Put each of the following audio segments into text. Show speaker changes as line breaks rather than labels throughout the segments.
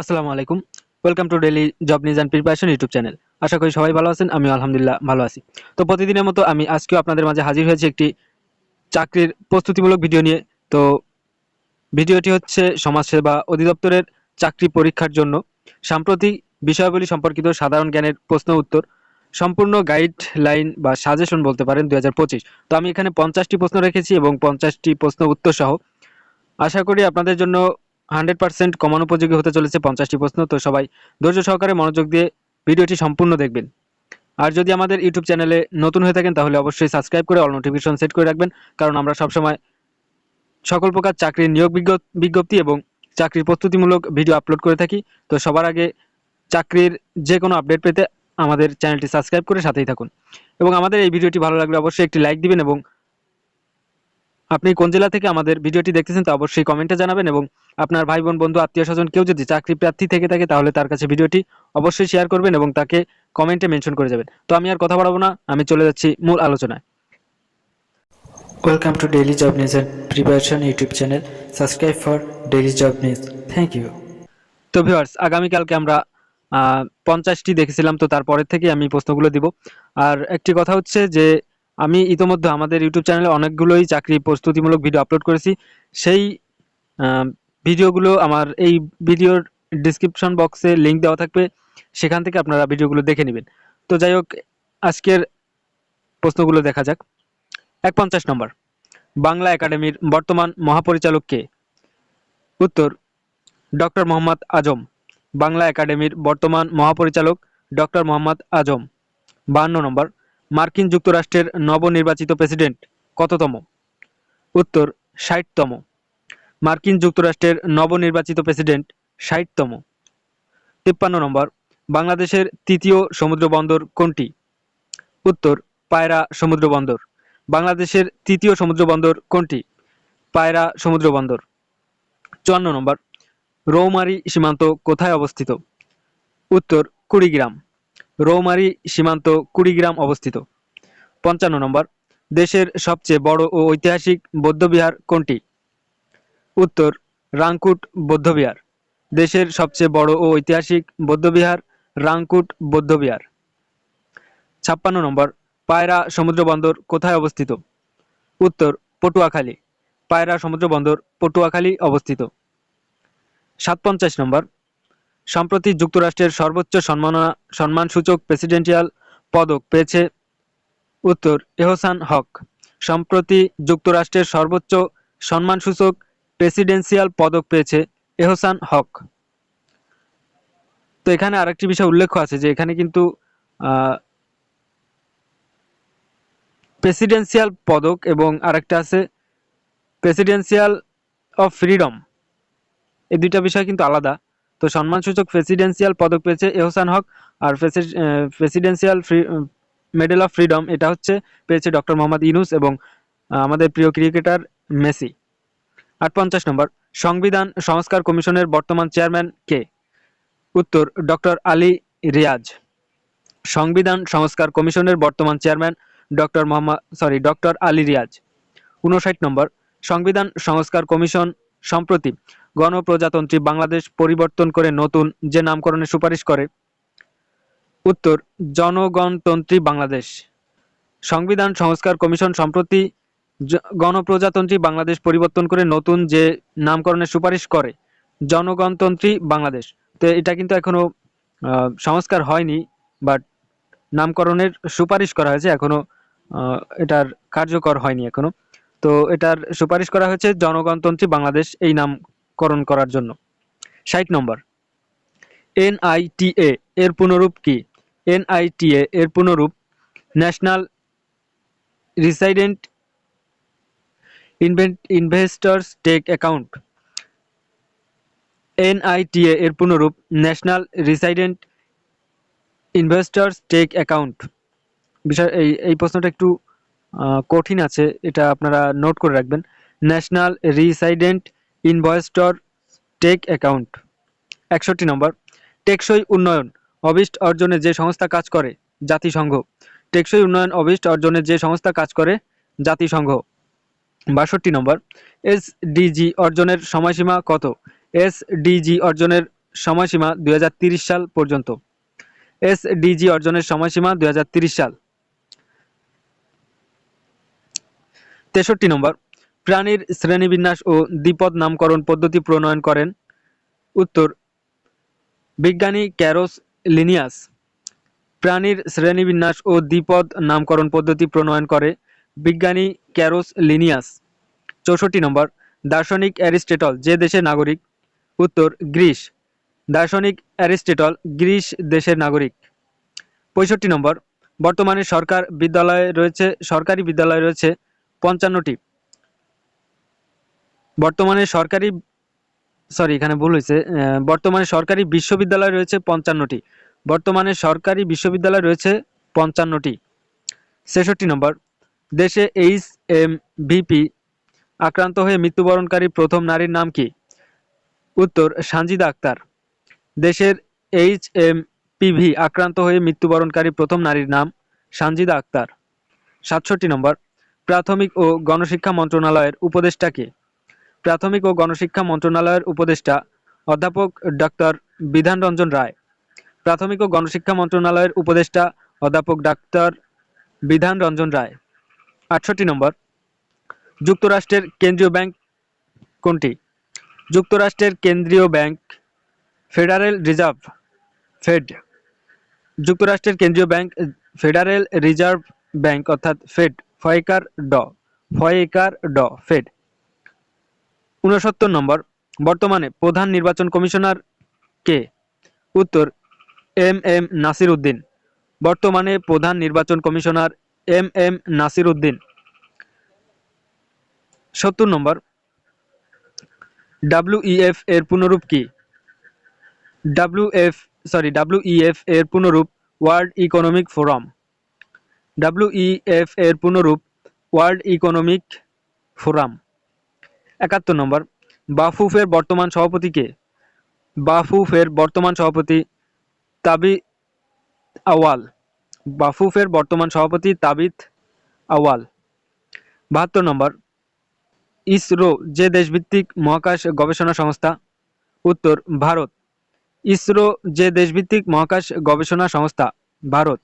আসসালামু আলাইকুম। Welcome to daily job news and preparation YouTube channel. আশা করি সবাই ভালো আছেন। আমিও আলহামদুলিল্লাহ ভালো আছি। তো প্রতিদিনের মতো আমি আজকেও আপনাদের মাঝে হাজির হয়েছি একটি চাকরির প্রস্তুতিমূলক ভিডিও নিয়ে। তো ভিডিওটি হচ্ছে সমাজসেবা অধিদপ্তরের চাকরি পরীক্ষার জন্য সাম্প্রতিক বিষয়াবলী সম্পর্কিত সাধারণ জ্ঞানের প্রশ্ন উত্তর সম্পূর্ণ গাইডলাইন বা সাজেশন বলতে পারেন 2025। তো আমি এখানে 50টি প্রশ্ন রেখেছি এবং 50টি প্রশ্ন উত্তর সহ। আশা করি আপনাদের জন্য 100% কমন উপযোগী হতে চলেছে 50টি প্রশ্ন। তো সবাই ধৈর্য সহকারে মনোযোগ দিয়ে ভিডিওটি সম্পূর্ণ দেখবেন। আর যদি আমাদের ইউটিউব চ্যানেলে নতুন হয়ে থাকেন তাহলে অবশ্যই সাবস্ক্রাইব করে অল নোটিফিকেশন সেট করে রাখবেন, কারণ আমরা সবসময় সকল প্রকার চাকরির নিয়োগ বিজ্ঞপ্তি এবং চাকরির প্রস্তুতিমূলক ভিডিও আপলোড করে থাকি। তো সবার আগে চাকরির যে কোনো আপডেট পেতে আমাদের চ্যানেলটি সাবস্ক্রাইব করে সাথেই থাকুন। এবং আমাদের এই ভিডিওটি ভালো লাগলে অবশ্যই একটি লাইক দিবেন, এবং আপনি কোন জেলা থেকে আমাদের ভিডিওটি দেখতেছেন তা অবশ্যই কমেন্টে জানাবেন। এবং আপনার ভাই বোন বন্ধু আত্মীয় স্বজন কেউ যদি চাকরি প্রার্থী থেকে থাকে তাহলে তার কাছে ভিডিওটি অবশ্যই শেয়ার করবেন এবং তাকে কমেন্টে মেনশন করে যাবেন। তো আমি আর কথা বাড়াবো না, আমি চলে যাচ্ছি মূল আলোচনায়। Welcome to daily job news and preparation YouTube channel. Subscribe for daily job news. Thank you. তো ভিউয়ার্স, আগামীকালকে আমরা 50টি দেখেছিলাম, তো তারপরের থেকে আমি প্রশ্নগুলো দিব। আর একটি কথা হচ্ছে যে আমি ইতোমধ্যে আমাদের ইউটিউব চ্যানেলে অনেকগুলোই চাকরি প্রস্তুতিমূলক ভিডিও আপলোড করেছি। সেই ভিডিওগুলো আমার এই ভিডিওর ডিসক্রিপশন বক্সে লিঙ্ক দেওয়া থাকবে, সেখান থেকে আপনারা ভিডিওগুলো দেখে নেবেন। তো যাই হোক, আজকের প্রশ্নগুলো দেখা যাক। 51 নম্বর, বাংলা একাডেমির বর্তমান মহাপরিচালক কে? উত্তর, ডক্টর মোহাম্মদ আজম। বাংলা একাডেমির বর্তমান মহাপরিচালক ডক্টর মোহাম্মদ আজম। 52 নম্বর, মার্কিন যুক্তরাষ্ট্রের নবনির্বাচিত প্রেসিডেন্ট কততম? উত্তর, 60তম। মার্কিন যুক্তরাষ্ট্রের নবনির্বাচিত প্রেসিডেন্ট 60তম। 53 নম্বর, বাংলাদেশের তৃতীয় সমুদ্র বন্দর কোনটি? উত্তর, পায়রা সমুদ্র বন্দর। বাংলাদেশের তৃতীয় সমুদ্র বন্দর কোনটি? পায়রা সমুদ্র বন্দর। 54 নম্বর, রৌমারী সীমান্ত কোথায় অবস্থিত? উত্তর, কুড়িগ্রাম। রৌমারী সীমান্ত কুড়িগ্রাম অবস্থিত। 55 নম্বর, দেশের সবচেয়ে বড় ও ঐতিহাসিক বৌদ্ধবিহার কোনটি? উত্তর, রাংকুট বৌদ্ধবিহার। দেশের সবচেয়ে বড় ও ঐতিহাসিক বৌদ্ধবিহার রাংকুট বৌদ্ধবিহার। 56 নম্বর, পায়রা সমুদ্র বন্দর কোথায় অবস্থিত? উত্তর, পটুয়াখালী। পায়রা সমুদ্র বন্দর পটুয়াখালী অবস্থিত। 57 নম্বর, সম্প্রতি যুক্তরাষ্ট্রের সর্বোচ্চ সম্মানসূচক প্রেসিডেন্সিয়াল পদক পেয়েছে? উত্তর, এহসান হক। সম্প্রতি যুক্তরাষ্ট্রের সর্বোচ্চ সম্মানসূচক প্রেসিডেন্সিয়াল পদক পেয়েছে এহসান হক। তো এখানে আরেকটি বিষয় উল্লেখ আছে যে এখানে কিন্তু প্রেসিডেন্সিয়াল পদক এবং আরেকটা আছে প্রেসিডেন্সিয়াল অফ ফ্রিডম, এই দুইটা বিষয় কিন্তু আলাদা। তো সম্মানসূচক প্রেসিডেন্সিয়াল পদক পেয়েছে এহসান হক, আর প্রেসিডেন্সিয়াল মেডেল অফ ফ্রিডম এটা হচ্ছে পেয়েছে ডক্টর মোহাম্মদ ইউনূস এবং আমাদের প্রিয় ক্রিকেটার মেসি। 58 নম্বর, সংবিধান সংস্কার কমিশনের বর্তমান চেয়ারম্যান কে? উত্তর, ডক্টর আলী রিয়াজ। সংবিধান সংস্কার কমিশনের বর্তমান চেয়ারম্যান ডক্টর আলী রিয়াজ। 59 নম্বর, সংবিধান সংস্কার কমিশন সম্প্রতি গণপ্রজাতন্ত্রী বাংলাদেশ পরিবর্তন করে নতুন যে নামকরণের সুপারিশ করে? উত্তর, জনগণতন্ত্রী বাংলাদেশ। সংবিধান সংস্কার কমিশন সম্প্রতি গণপ্রজাতন্ত্রী বাংলাদেশ পরিবর্তন করে নতুন যে নামকরণের সুপারিশ করে জনগণতন্ত্রী বাংলাদেশ। তো এটা কিন্তু এখনো সংস্কার হয়নি, বাট নামকরণের সুপারিশ করা হয়েছে, এখনো এটার কার্যকর হয়নি এখনো। তো এটার সুপারিশ করা হয়েছে জনগণতন্ত্রী বাংলাদেশ এই নামকরণ করার জন্য। 60 নম্বর, এনআইটিএ এর পুনরূপ কি? এনআইটিএ এর পুনরূপ national রিসাইডেন্ট investors take account. NITA এর পুনরূপ ন্যাশনাল রিসাইডেন্ট ইনভেস্টর্স টেক অ্যাকাউন্ট। বিষয় এই প্রশ্নটা একটু কঠিন আছে, এটা আপনারা নোট করে রাখবেন। National resident investor tech account. 61 number, টেকসই উন্নয়ন অভিষ্ট অর্জনে যে সংস্থা কাজ করে? জাতিসংঘ। টেকসই উন্নয়ন অভিষ্ট অর্জনে যে সংস্থা কাজ করে? জাতিসংঘ। 62 নম্বর, এসডিজি অর্জনের সময়সীমা কত? এসডিজি অর্জনের সময়সীমা 2030 সাল পর্যন্ত। এসডিজি অর্জনের সময়সীমা 2030 সাল। 63 নম্বর, প্রাণীর শ্রেণীবিন্যাস ও দ্বিপদ নামকরণ পদ্ধতি প্রণয়ন করেন? উত্তর, বিজ্ঞানী ক্যারোস লিনিয়াস। প্রাণীর শ্রেণীবিন্যাস ও দ্বিপদ নামকরণ পদ্ধতি প্রণয়ন করে বিজ্ঞানী ক্যারোস লিনিয়াস। 64 নম্বর, দার্শনিক অ্যারিস্টটল যে দেশের নাগরিক? উত্তর, গ্রিস। দার্শনিক অ্যারিস্টটল গ্রিস দেশের নাগরিক। 65 নম্বর, বর্তমানে সরকারি বিদ্যালয় রয়েছে 55টি। বর্তমানে সরকারি বিশ্ববিদ্যালয় রয়েছে 55টি। বর্তমানে সরকারি বিশ্ববিদ্যালয় রয়েছে 55টি। 66 নম্বর, দেশে HMVP আক্রান্ত হয়ে মৃত্যুবরণকারী প্রথম নারীর নাম কি? উত্তর, সানজিদা আক্তার। দেশের HMPV আক্রান্ত হয়ে মৃত্যুবরণকারী প্রথম নারীর নাম সানজিদা আক্তার। 67 নম্বর, প্রাথমিক ও গণশিক্ষা মন্ত্রণালয়ের উপদেষ্টা কে? প্রাথমিক ও গণশিক্ষা মন্ত্রণালয়ের উপদেষ্টা অধ্যাপক ডক্টর বিধান রঞ্জন রায়। প্রাথমিক ও গণশিক্ষা মন্ত্রণালয়ের উপদেষ্টা অধ্যাপক ডক্টর বিধান রঞ্জন রায়। 68 নম্বর, যুক্তরাষ্ট্রের কেন্দ্রীয় ব্যাংক কোনটি? যুক্তরাষ্ট্রের কেন্দ্রীয় ব্যাংক ফেডারেল রিজার্ভ, ফেড। যুক্তরাষ্ট্রের কেন্দ্রীয় ব্যাংক ফেডারেল রিজার্ভ ব্যাংক অর্থাৎ ফেড, ফয়েকার ড, ফেড। 69 নম্বর, বর্তমানে প্রধান নির্বাচন কমিশনার কে? উত্তর, MM নাসির উদ্দিন। বর্তমানে প্রধান নির্বাচন কমিশনার MM নাসির উদ্দিন। 70 নম্বর, WEF এর পুনরূপ কি? WEF এর পুনরূপ ওয়ার্ল্ড ইকোনমিক ফোরাম। WEF এর পুনরূপ ওয়ার্ল্ড ইকোনমিক ফোরাম। 71 নম্বর, বাফুফের বর্তমান সভাপতি কে? বাফুফের বর্তমান সভাপতি তাবিথ আওয়াল। বাফুফের বর্তমান সভাপতি তাবিথ আওয়াল। 72 নম্বর, ইসরো যে দেশভিত্তিক মহাকাশ গবেষণা সংস্থা? উত্তর, ভারত। ইসরো যে দেশভিত্তিক মহাকাশ গবেষণা সংস্থা? ভারত।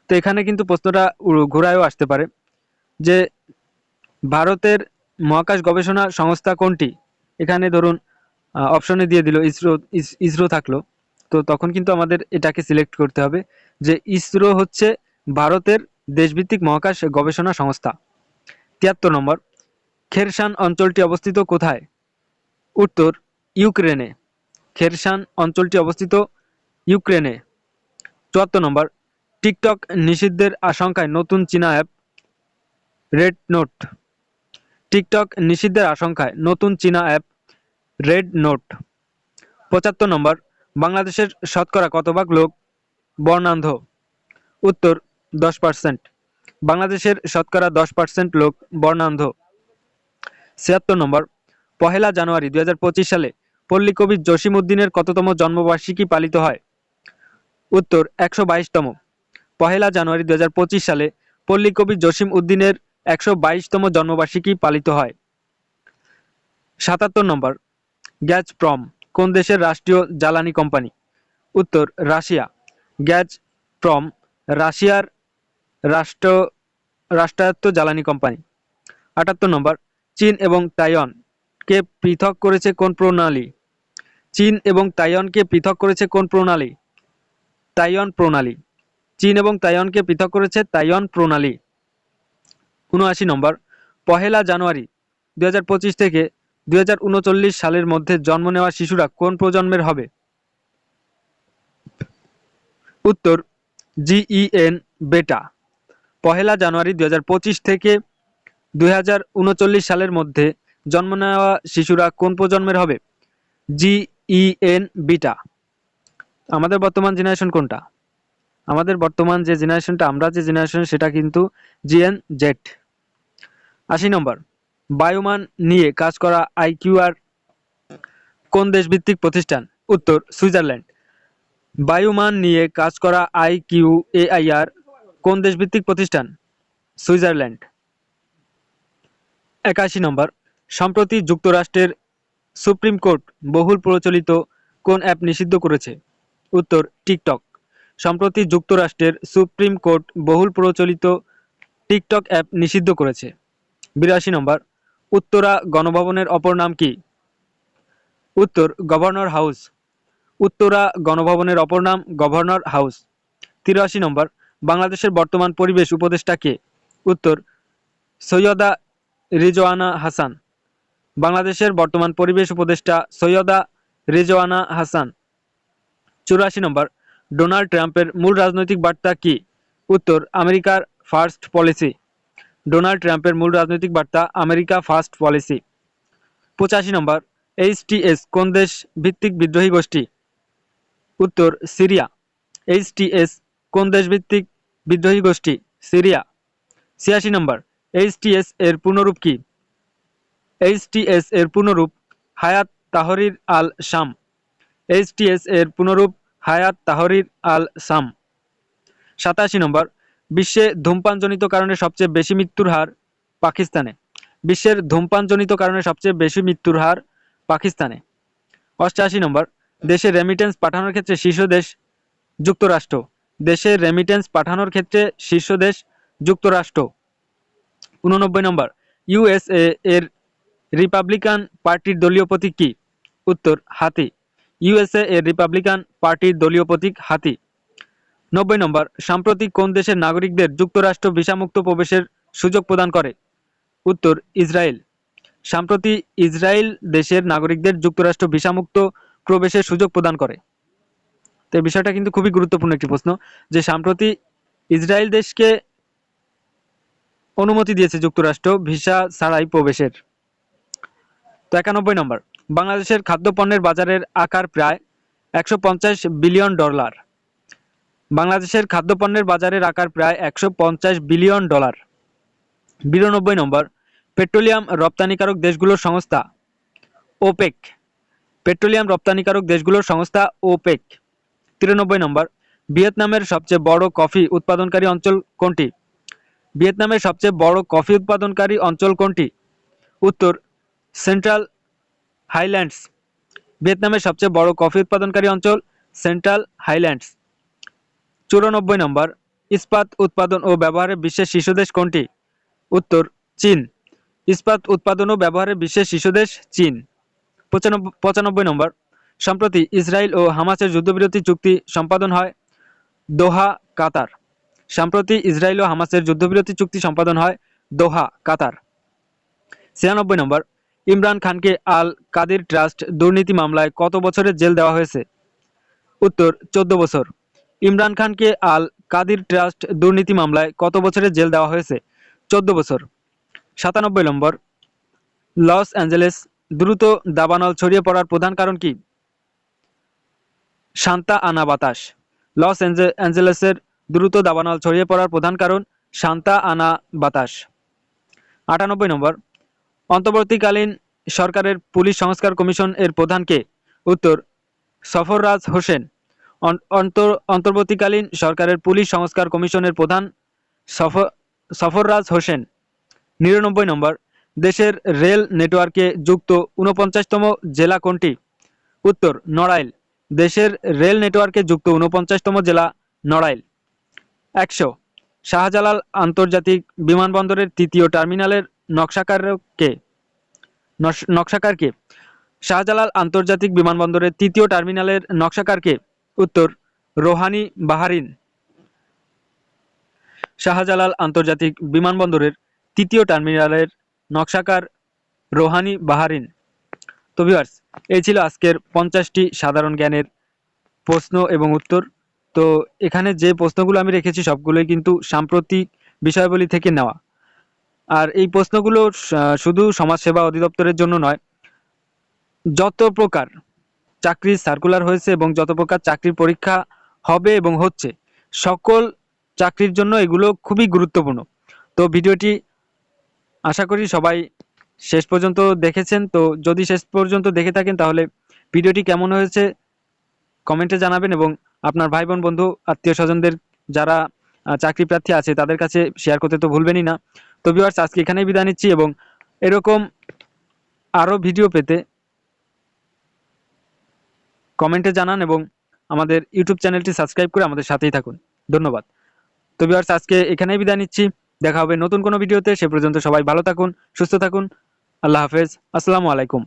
তো এখানে কিন্তু প্রশ্নটা ঘোরায়ও আসতে পারে যে ভারতের মহাকাশ গবেষণা সংস্থা কোনটি? এখানে ধরুন অপশনে দিয়ে দিল ইসরো থাকলো, তো তখন কিন্তু আমাদের এটাকে সিলেক্ট করতে হবে যে ইসরো হচ্ছে ভারতের দেশভিত্তিক মহাকাশ গবেষণা সংস্থা। 73 নম্বর, খেরসান অঞ্চলটি অবস্থিত কোথায়? উত্তর, ইউক্রেনে। খেরসান অঞ্চলটি অবস্থিত ইউক্রেনে। 74 নম্বর, টিকটক নিষিদ্ধের আশঙ্কায় নতুন চীনা অ্যাপ রেড নোট। টিকটক নিষিদ্ধের আশঙ্কায় নতুন চীনা অ্যাপ রেড নোট। 75 নম্বর, বাংলাদেশের শতকরা কত ভাগ লোক বর্ণান্ধ? উত্তর, 10%। বাংলাদেশের শতকরা 10% লোক বর্ণান্ধ। 76 নম্বর, 1 জানুয়ারি 2025 সালে পল্লীকবি জসিম উদ্দিনের কততম জন্মবার্ষিকী পালিত হয়? উত্তর, 122তম। 1 জানুয়ারি 2025 সালে পল্লীকবি জসিম উদ্দিনের 122তম জন্মবার্ষিকী পালিত হয়। 77 নম্বর, গ্যাজপ্রম কোন দেশের রাষ্ট্রীয় জ্বালানি কোম্পানি? উত্তর, রাশিয়া। গ্যাজপ্রম রাশিয়ার রাষ্ট্রায়ত্ত জ্বালানি কোম্পানি। 78 নম্বর, চীন এবং তাইওয়ানকে পৃথক করেছে কোন প্রণালী? চীন এবং তাইওয়ানকে পৃথক করেছে কোন প্রণালী? তাইওয়ান প্রণালী। চীন এবং তাইওয়ানকে পৃথক করেছে তাইওয়ান প্রণালী। 79 নম্বর, 1 জানুয়ারি 2025 থেকে 2039 সালের মধ্যে জন্ম নেওয়া শিশুরা কোন প্রজন্মের হবে? উত্তর, GEN বেটা। 1 জানুয়ারি 2025 থেকে 2039 সালের মধ্যে জন্ম নেওয়া শিশুরা কোন প্রজন্মের হবে? GEN beta. আমাদের বর্তমান জেনারেশন কোনটা? আমাদের বর্তমান যে জেনারেশনটা, আমরা যে জেনারেশন, সেটা কিন্তু GNZ। 80 নম্বর, বায়ুমান নিয়ে কাজ করা IQR কোন দেশভিত্তিক প্রতিষ্ঠান? উত্তর, সুইজারল্যান্ড। বায়ুমান নিয়ে কাজ করা IQAIR কোন দেশভিত্তিক প্রতিষ্ঠান? সুইজারল্যান্ড। 81 নম্বর, সম্প্রতি যুক্তরাষ্ট্রের সুপ্রিম কোর্ট বহুল প্রচলিত কোন অ্যাপ নিষিদ্ধ করেছে? উত্তর টিকটক। সম্প্রতি যুক্তরাষ্ট্রের সুপ্রিম কোর্ট বহুল প্রচলিত টিকটক অ্যাপ নিষিদ্ধ করেছে। ৮২ নম্বর, উত্তরা গণভবনের অপর নাম কি? উত্তর গভর্নর হাউস। উত্তরা গণভবনের অপর নাম গভর্নর হাউস। ৮৩ নম্বর, বাংলাদেশের বর্তমান পরিবেশ উপদেষ্টা কে? উত্তর সৈয়দা রিজওয়ানা হাসান। বাংলাদেশের বর্তমান পরিবেশ উপদেষ্টা সৈয়দা রিজওয়ানা হাসান। ৮৪ নম্বর, ডোনাল্ড ট্রাম্পের মূল রাজনৈতিক বার্তা কি? উত্তর আমেরিকার ফার্স্ট পলিসি। ডোনাল্ড ট্রাম্পের মূল রাজনৈতিক বার্তা আমেরিকা ফার্স্ট পলিসি। ৮৫ নম্বর, এইচটিএস কোন দেশ ভিত্তিক বিদ্রোহী গোষ্ঠী? উত্তর সিরিয়া। এইচটিএস কোন দেশ ভিত্তিক বিদ্রোহী গোষ্ঠী? সিরিয়া। ৮৬ নম্বর, এইচটিএস এর পূর্ণরূপ কি? এইচটিএস এর পূর্ণরূপ হায়াত তাহরির আল শাম। এইচটিএস এর পূর্ণরূপ হায়াত তাহরির আল শাম। ৮৭ নম্বর, বিশ্বে ধূমপানজনিত কারণে সবচেয়ে বেশি মৃত্যুর হার পাকিস্তানে। বিশ্বের ধূমপানজনিত কারণে সবচেয়ে বেশি মৃত্যুর হার পাকিস্তানে। ৮৮ নম্বর, দেশে রেমিটেন্স পাঠানোর ক্ষেত্রে শীর্ষ দেশ যুক্তরাষ্ট্র। দেশে রেমিটেন্স পাঠানোর ক্ষেত্রে শীর্ষ দেশ যুক্তরাষ্ট্র। ৮৯ নম্বর, ইউএসএ এর রিপাবলিকান পার্টির দলীয় প্রতীক কি? উত্তর হাতি। ইউএসএ এর রিপাবলিকান পার্টির দলীয় প্রতীক হাতি। ৯০ নম্বর, সাম্প্রতিক কোন দেশের নাগরিকদের যুক্তরাষ্ট্র ভিসামুক্ত প্রবেশের সুযোগ প্রদান করে? উত্তর ইসরায়েল। সম্প্রতি ইসরায়েল দেশের নাগরিকদের যুক্তরাষ্ট্র ভিসামুক্ত প্রবেশের সুযোগ প্রদান করে। তো এই বিষয়টা কিন্তু খুবই গুরুত্বপূর্ণ একটি প্রশ্ন, যে সম্প্রতি ইসরায়েল দেশকে অনুমতি দিয়েছে যুক্তরাষ্ট্র ভিসা ছাড়াই প্রবেশের। তো ৯১ নম্বর, বাংলাদেশের খাদ্যপণ্যের বাজারের আকার প্রায় ১৫০ বিলিয়ন ডলার। বাংলাদেশের খাদ্যপণ্যের বাজারের আকার প্রায় ১৫০ বিলিয়ন ডলার। ৯২ নম্বর, পেট্রোলিয়াম রপ্তানিকারক দেশগুলোর সংস্থা ওপেক। পেট্রোলিয়াম রপ্তানিকারক দেশগুলোর সংস্থা ওপেক। ৯৩ নম্বর, ভিয়েতনামের সবচেয়ে বড় কফি উৎপাদনকারী অঞ্চল কোনটি? ভিয়েতনামের সবচেয়ে বড় কফি উৎপাদনকারী অঞ্চল কোনটি? উত্তর সেন্ট্রাল হাইল্যান্ডস। ভিয়েতনামের সবচেয়ে বড় কফি উৎপাদনকারী অঞ্চল সেন্ট্রাল হাইল্যান্ডস। ৯৪ নম্বর, ইস্পাত উৎপাদন ও ব্যবহারে বিশ্বের শীর্ষ দেশ কোনটি? উত্তর চীন। ইস্পাত উৎপাদন ও ব্যবহারে বিশ্বের শীর্ষ দেশ চীন। ৯৫ নম্বর, সম্প্রতি ইসরায়েল ও হামাসের যুদ্ধবিরতি চুক্তি সম্পাদন হয় দোহা, কাতার। সম্প্রতি ইসরায়েল ও হামাসের যুদ্ধবিরতি চুক্তি সম্পাদন হয় দোহা, কাতার। ৯৬ নম্বর, ইমরান খানকে আল কাদির ট্রাস্ট দুর্নীতি মামলায় কত বছরের জেল দেওয়া হয়েছে? উত্তর ১৪ বছর। ইমরান খানকে আল কাদির ট্রাস্ট দুর্নীতি মামলায় কত বছরের জেল দেওয়া হয়েছে? ১৪ বছর। ৯৭ নম্বর, লস অ্যাঞ্জেলেস দ্রুত দাবানল ছড়িয়ে পড়ার প্রধান কারণ কি? সান্তা আনা বাতাস। লস অ্যাঞ্জেলেসের দ্রুত দাবানল ছড়িয়ে পড়ার প্রধান কারণ সান্তা আনা বাতাস। ৯৮ নম্বর, অন্তর্বর্তীকালীন সরকারের পুলিশ সংস্কার কমিশন এর প্রধান কে? উত্তর সফররাজ হোসেন। অন্তর্বর্তীকালীন সরকারের পুলিশ সংস্কার কমিশনের প্রধান সফররাজ হোসেন। ৯৯ নম্বর, দেশের রেল নেটওয়ার্কে যুক্ত ৪৯তম জেলা কোনটি? উত্তর নড়াইল। দেশের রেল নেটওয়ার্কে যুক্ত ৪৯তম জেলা নড়াইল। ১০০, শাহজালাল আন্তর্জাতিক বিমানবন্দরের তৃতীয় টার্মিনালের নকশাকার কে? শাহজালাল আন্তর্জাতিক বিমানবন্দরের তৃতীয় টার্মিনালের নকশাকার কে? উত্তর রোহানি বাহারিন। শাহজালাল আন্তর্জাতিক বিমানবন্দরের তৃতীয় টার্মিনালের নকশাকার রোহানি বাহারিন। তো ভিউয়ার্স, এই ছিল আজকের 50টি সাধারণ জ্ঞানের প্রশ্ন এবং উত্তর। তো এখানে যে প্রশ্নগুলো আমি রেখেছি সবগুলোই কিন্তু সাম্প্রতিক বিষয়াবলী থেকে নেওয়া। আর এই প্রশ্নগুলো শুধু সমাজসেবা অধিদপ্তরের জন্য নয়, যত প্রকার চাকরির সার্কুলার হয়েছে এবং যত প্রকার চাকরির পরীক্ষা হবে এবং হচ্ছে, সকল চাকরির জন্য এগুলো খুবই গুরুত্বপূর্ণ। তো ভিডিওটি আশা করি সবাই শেষ পর্যন্ত দেখেছেন। তো যদি শেষ পর্যন্ত দেখে থাকেন তাহলে ভিডিওটি কেমন হয়েছে কমেন্টে জানাবেন এবং আপনার ভাই বোন বন্ধু আত্মীয় স্বজনদের যারা চাকরি প্রার্থী আছে তাদের কাছে শেয়ার করতে তো ভুলবেনই না। তো ভিউয়ার্স, আজকে এখানেই বিদায় নিচ্ছি এবং এরকম আরও ভিডিও পেতে কমেন্টে জানান এবং আমাদের ইউটিউব চ্যানেলটি সাবস্ক্রাইব করে আমাদের সাথেই থাকুন। ধন্যবাদ। তো ভিউয়ার্স, আজকে এখানেই বিদায় নিচ্ছি। দেখা হবে নতুন কোনো ভিডিওতে। সে পর্যন্ত সবাই ভালো থাকুন, সুস্থ থাকুন। আল্লাহ হাফেজ। আসসালামু আলাইকুম।